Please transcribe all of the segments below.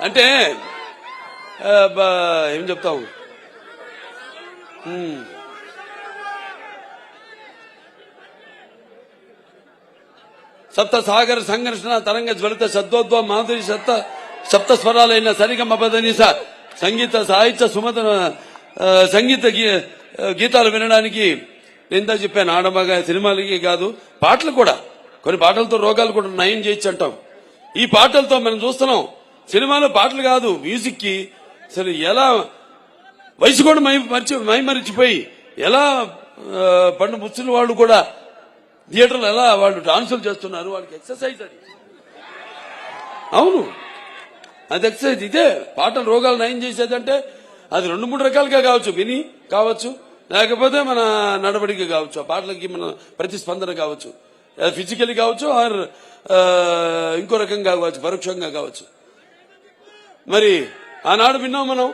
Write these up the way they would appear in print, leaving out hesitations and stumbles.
అంటే ఏం చెప్తావు, సప్త సాగర సంఘర్షణ తరంగ జ్వలిత శబ్దోద్భవ మాధురి సప్త స్వరాలైన సరిగమ పదనిస సంగీత సాహిత్య సుమత సంగీత గీతాలు వినడానికి నేను చెప్పాను. ఆడమగా సినిమాలకి కాదు, పాటలు కూడా, కొన్ని పాటలతో రోగాలు కూడా నయం చేయొచ్చు అంటాం. ఈ పాటలతో మనం చూస్తున్నాం. సినిమాలో పాటలు కాదు, మ్యూజిక్ కి అసలు ఎలా వయసు కూడా మైమరిచిపోయి ఎలా పండు ముచ్చిన వాళ్ళు కూడా థియేటర్లో ఎలా వాళ్ళు డాన్సులు చేస్తున్నారు. వాళ్ళకి ఎక్సర్సైజ్ అది. అవును, అది ఎక్సర్సైజ్. ఇదే పాటలు రోగాలు నయం చేసేదంటే అది 2-3 రకాలుగా కావచ్చు. విని కావచ్చు, లేకపోతే మన నడవడిక కావచ్చు, ఆ పాటలకి మన ప్రతిస్పందన కావచ్చు, ఫిజికల్లీ కావచ్చు, ఆర్ ఇంకో రకంగా కావచ్చు, పరోక్షంగా కావచ్చు. మరి ఆనాడు విన్నాం మనం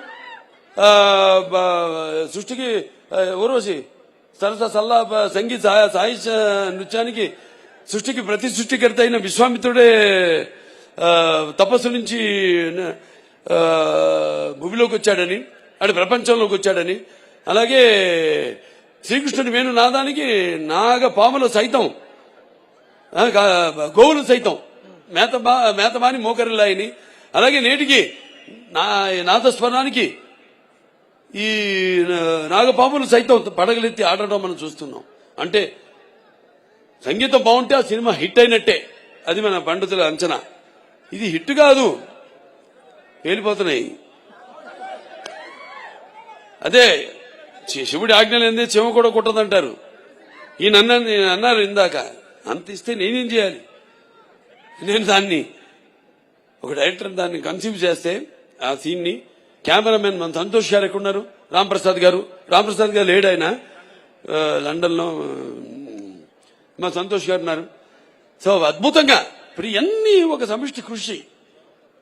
సృష్టికి ఊర్వశి సరస సల్లా సంగీత సాహిత్య నృత్యానికి సృష్టికి ప్రతి సృష్టికర్త అయిన విశ్వామిత్రుడే తపస్సు నుంచి భూమిలోకి వచ్చాడని, అటు ప్రపంచంలోకి వచ్చాడని, అలాగే శ్రీకృష్ణుడి వేణు నాదానికి నాగ పాములు సైతం గోవులు సైతం మేతమాని మోకరిల్లాయని, అలాగే నేటికి నాదస్వరానికి ఈ నాగపాములు సైతం పడగలెత్తి ఆడటం మనం చూస్తున్నాం. అంటే సంగీతం బాగుంటే ఆ సినిమా హిట్ అయినట్టే. అది మన పండితుల అంచనా. ఇది హిట్ కాదు, పేలిపోతున్నాయి. అదే శివుడి ఆజ్ఞలు ఏంది, చెమ కూడా కుట్టదంటారు. ఈయన అన్నారు ఇందాక, అంత ఇస్తే నేనేం చేయాలి? నేను దాన్ని ఒక డైరెక్టర్ దాన్ని కన్సీవ్ చేస్తే ఆ సీన్ ని, కెమెరామెన్ మన సంతోష్ గారు ఎక్కడున్నారు, రాంప్రసాద్ గారు లేడు, ఆయన లండన్ లో మా సంతోష్ గారు ఉన్నారు. సో అద్భుతంగా ఇప్పుడు ఇవన్నీ ఒక సమిష్టి కృషి.